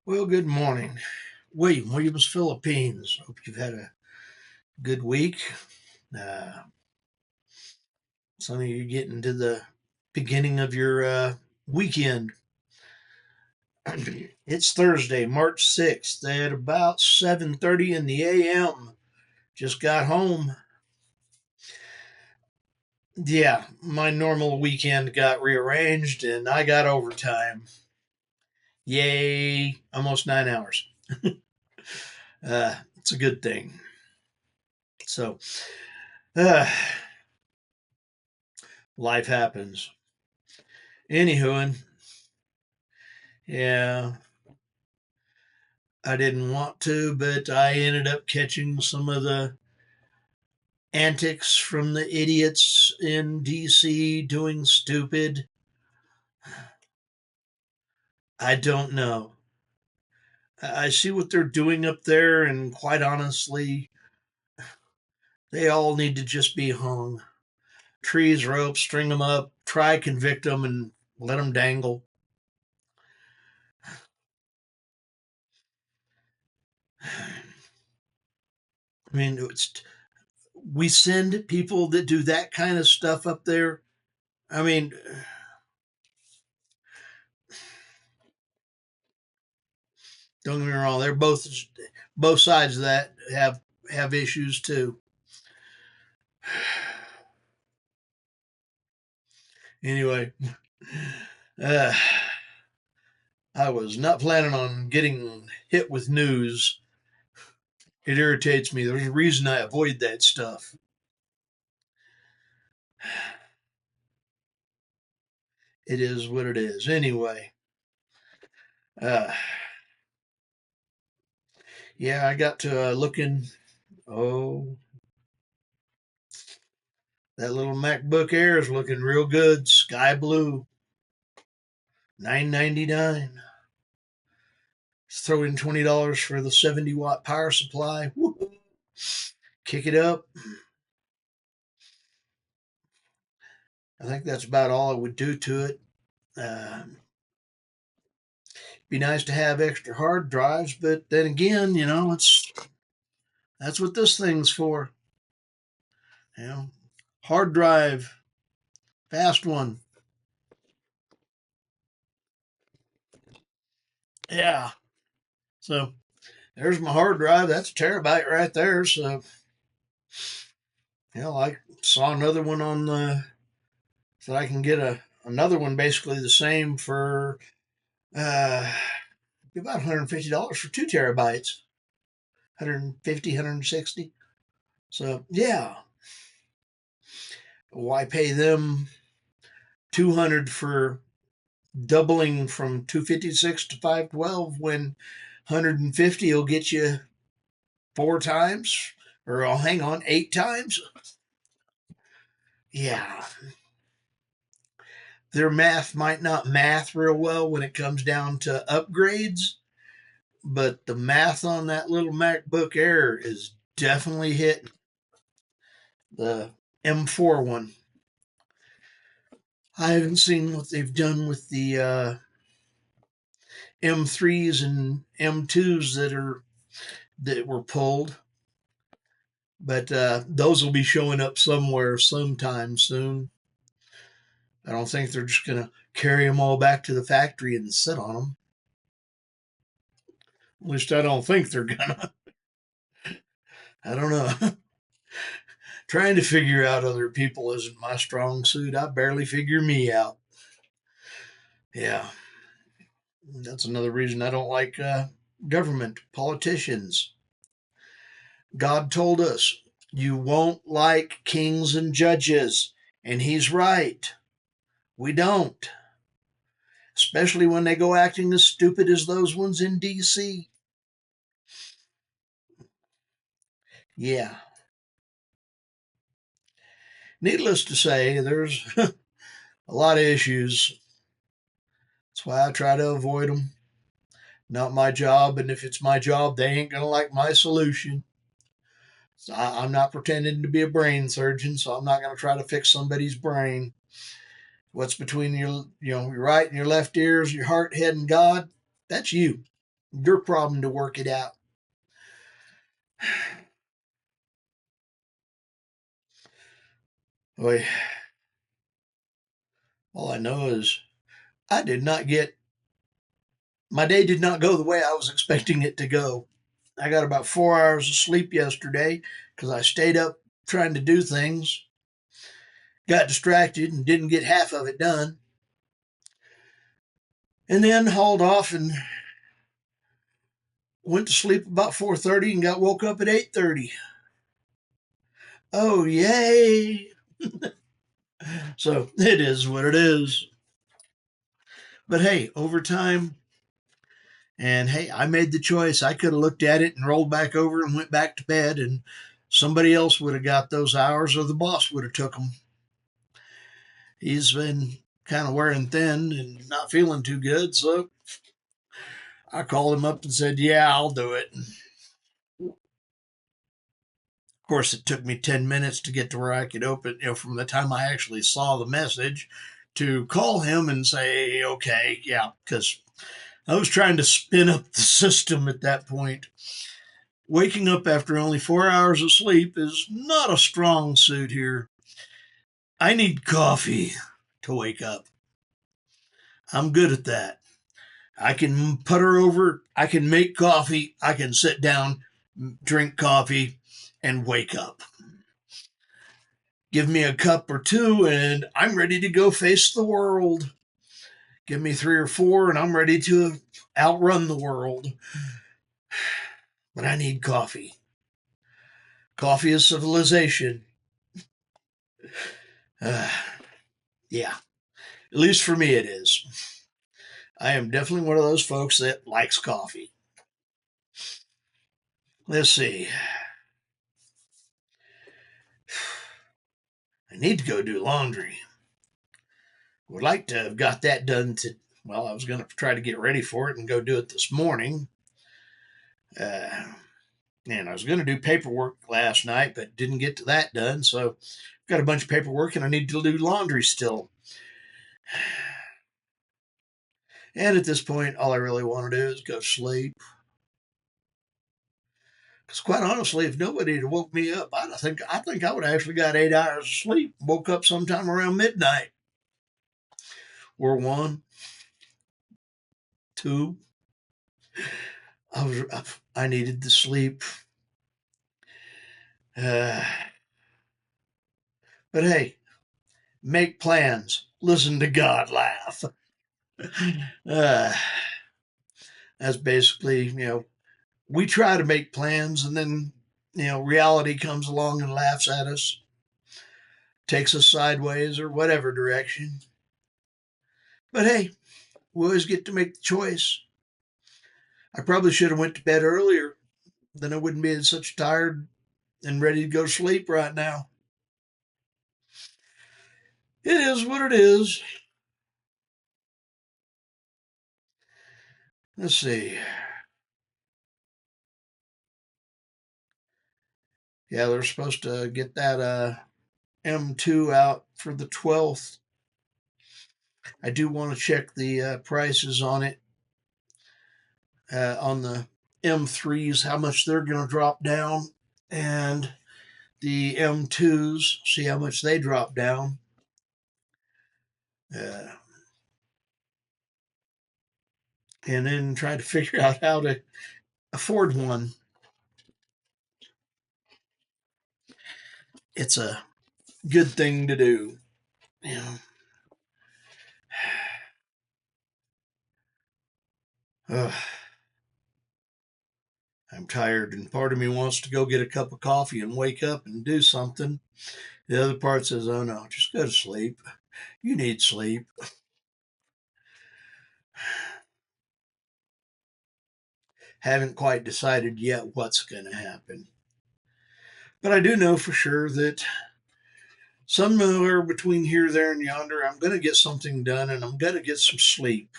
Well, good morning. Williams, Philippines. Hope you've had a good week. Uh, some of you getting to the beginning of your weekend. It's Thursday, March 6th at about 7:30 in the a.m. Just got home. Yeah, my normal weekend got rearranged and I got overtime. Yay, almost 9 hours. It's a good thing. So, uh, life happens. Anywho, yeah, I didn't want to, but I ended up catching some of the antics from the idiots in DC doing stupid. I don't know. I see what they're doing up there, and quite honestly, they all need to just be hung. Trees, ropes, string them up, try convict them, and let them dangle. I mean, we send people that do that kind of stuff up there. I mean, don't get me wrong; they're both sides of that have issues too. Anyway, uh, I was not planning on getting hit with news. It irritates me. There's a reason I avoid that stuff. It is what it is. Anyway, uh, yeah, I got to looking. Oh, that little MacBook Air is looking real good. Sky blue, 999. Throw in $20 for the 70-watt power supply. Woo-hoo. Kick it up. I think that's about all I would do to it. Be nice to have extra hard drives, but then again, it's that's what this thing's for. You know, hard drive, fast one. Yeah. So there's my hard drive. That's a terabyte right there. So I saw another one on the so I can get another one basically the same for uh about $150 for 2 terabytes. 150, 160. So yeah, why pay them 200 for doubling from 256 to 512 when 150 will get you 4 times, or I'll hang on, 8 times. Yeah, their math might not math real well when it comes down to upgrades, but the math on that little MacBook Air is definitely hitting. The M4 one. I haven't seen what they've done with the M3s and M2s that were pulled. But those will be showing up somewhere sometime soon. I don't think they're just going to carry them all back to the factory and sit on them. At least I don't think they're going to. I don't know. Trying to figure out other people isn't my strong suit. I barely figure me out. Yeah, that's another reason I don't like government politicians. God told us, you won't like kings and judges. And he's right. We don't. Especially when they go acting as stupid as those ones in DC. Yeah. Needless to say, there's a lot of issues. That's why I try to avoid them. Not my job, and if it's my job, they ain't going to like my solution. So I'm not pretending to be a brain surgeon, so I'm not going to try to fix somebody's brain. What's between your right and your left ears, your heart, head, and God, that's you. Your problem to work it out. Boy, all I know is I did not get my day did not go the way I was expecting it to go. I got about 4 hours of sleep yesterday because I stayed up trying to do things, got distracted, and didn't get half of it done, and then hauled off and went to sleep about 4:30 and got woke up at 8:30. Oh yay! So it is what it is. But hey, overtime, and hey, I made the choice. I could have looked at it and rolled back over and went back to bed, and somebody else would have got those hours, or the boss would have took them. He's been kind of wearing thin and not feeling too good, so I called him up and said, "Yeah, I'll do it." Of course, it took me 10 minutes to get to where I could open. From the time I actually saw the message to call him and say, "Okay, yeah," because I was trying to spin up the system at that point. Waking up after only 4 hours of sleep is not a strong suit here. I need coffee to wake up. I'm good at that. I can putter over, I can make coffee, I can sit down, drink coffee, and wake up. Give me a cup or two, and I'm ready to go face the world. Give me three or four, and I'm ready to outrun the world. But I need coffee. Coffee is civilization. Uh, yeah, at least for me, it is. I am definitely one of those folks that likes coffee. Let's see. I need to go do laundry. Would like to have got that done to. Well, I was going to try to get ready for it and go do it this morning. Uh, and I was going to do paperwork last night, but didn't get to that done. So I've got a bunch of paperwork and I need to do laundry still. And at this point, all I really want to do is go sleep. Because quite honestly, if nobody had woke me up, I think I would have actually got 8 hours of sleep. Woke up sometime around midnight. Or one, two. I needed the sleep. Uh, but hey, make plans. Listen to God laugh. Uh, that's basically, we try to make plans and then, reality comes along and laughs at us, takes us sideways or whatever direction. But hey, we always get to make the choice. I probably should have went to bed earlier. Then I wouldn't be such tired and ready to go to sleep right now. It is what it is. Let's see. Yeah, they're supposed to get that M2 out for the 12th. I do want to check the prices on it, on the M3s, how much they're going to drop down, and the M2s, see how much they drop down. Uh, and then try to figure out how to afford one. It's a good thing to do. Yeah. Ugh, I'm tired, and part of me wants to go get a cup of coffee and wake up and do something. The other part says, "Oh no, just go to sleep. You need sleep." Haven't quite decided yet what's going to happen. But I do know for sure that somewhere between here, there, and yonder, I'm going to get something done and I'm going to get some sleep.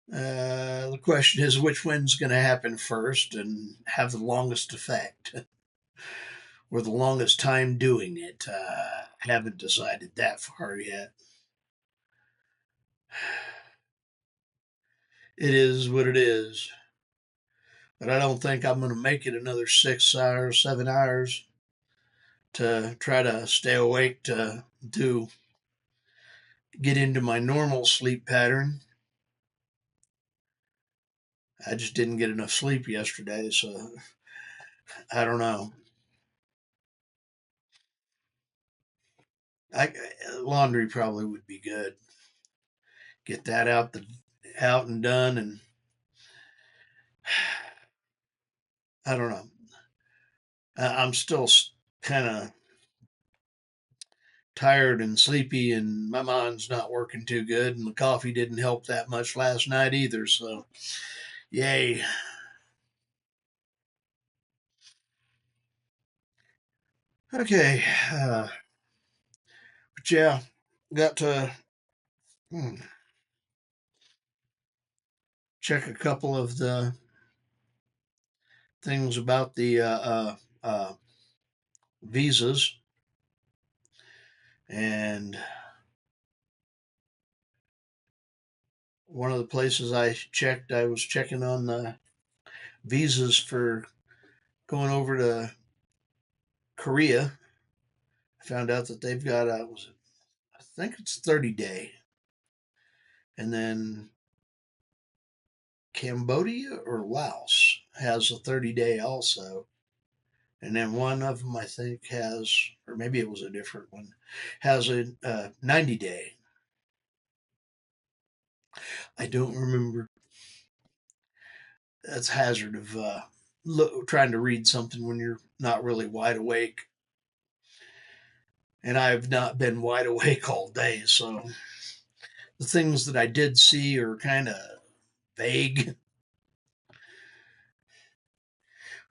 The question is which one's going to happen first and have the longest effect or the longest time doing it. Haven't decided that far yet. It is what it is. but I don't think I'm going to make it another 6 hours, 7 hours to try to stay awake to get into my normal sleep pattern. I just didn't get enough sleep yesterday, so I don't know. I Laundry probably would be good. Get that out and done, and I don't know. I'm still kind of tired and sleepy, and my mind's not working too good, and the coffee didn't help that much last night either. So, yay. Okay, but yeah, got to hmm, check a couple of the things about the visas, and one of the places I checked, I was checking on the visas for going over to Korea. I found out that they've got I think it's 30-day, and then Cambodia or Laos has a 30-day also. And then one of them, I think, has, or maybe it was a different one, has a 90-day. I don't remember. That's hazard of trying to read something when you're not really wide awake. And I've not been wide awake all day, so the things that I did see are kind of vague.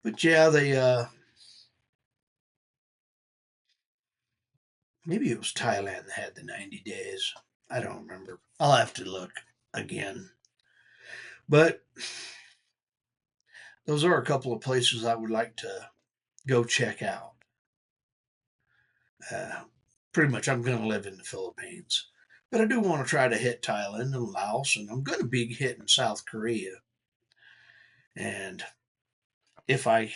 But yeah, they maybe it was Thailand that had the 90 days. I don't remember. I'll have to look again. But those are a couple of places I would like to go check out. Uh, Pretty much, I'm going to live in the Philippines. But I do want to try to hit Thailand and Laos, and I'm going to be hitting South Korea. And if I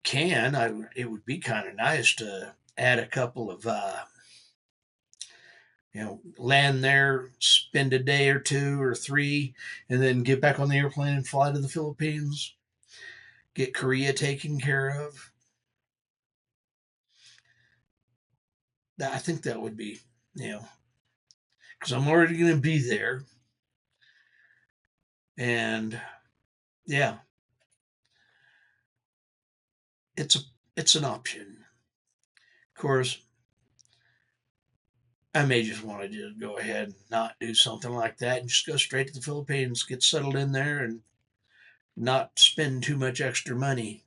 can, it would be kind of nice to add a couple of, land there, spend a day or two or three, and then get back on the airplane and fly to the Philippines, get Korea taken care of. I think that would be, you know, because I'm already going to be there. And yeah, it's a it's an option. Of course, I may just want to just go ahead and not do something like that and just go straight to the Philippines, get settled in there, and not spend too much extra money.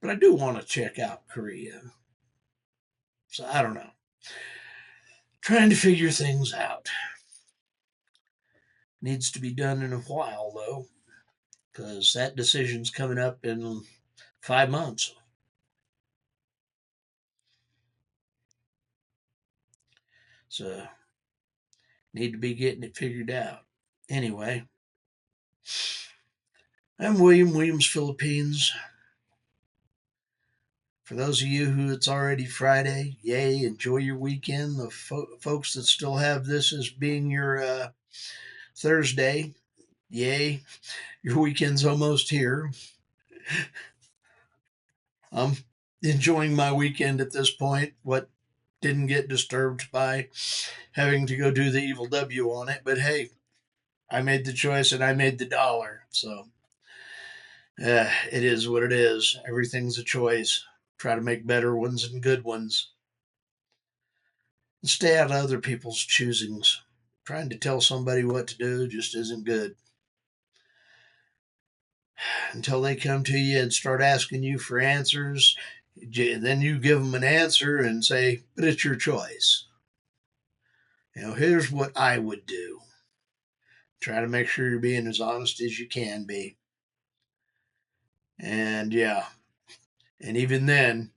But I do want to check out Korea. So I don't know. Trying to figure things out. Needs to be done in a while though, because that decision's coming up in 5 months. So need to be getting it figured out. Anyway, I'm Williams, Philippines. For those of you who it's already Friday, yay, enjoy your weekend. The folks that still have this as being your Thursday, yay, your weekend's almost here. I'm enjoying my weekend at this point. What didn't get disturbed by having to go do the evil W on it, but hey, I made the choice and I made the dollar. So it is what it is. Everything's a choice. Try to make better ones and good ones. And stay out of other people's choosings. Trying to tell somebody what to do just isn't good. Until they come to you and start asking you for answers, then you give them an answer and say, but it's your choice. Here's what I would do. Try to make sure you're being as honest as you can be. And yeah, and even then,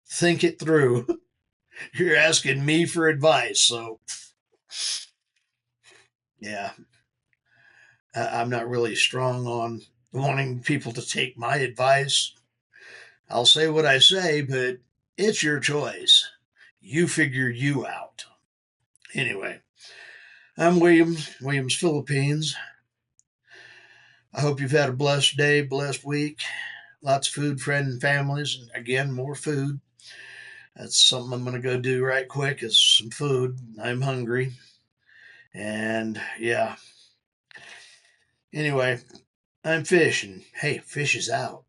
think it through. You're asking me for advice, so Yeah, I'm not really strong on wanting people to take my advice. I'll say what I say, but it's your choice. You figure you out. Anyway, I'm Williams, Philippines. I hope you've had a blessed day, blessed week. Lots of food, friends, and families, and again, more food. That's something I'm going to go do right quick is some food. I'm hungry. And yeah, anyway, I'm fishing. Hey, fish is out.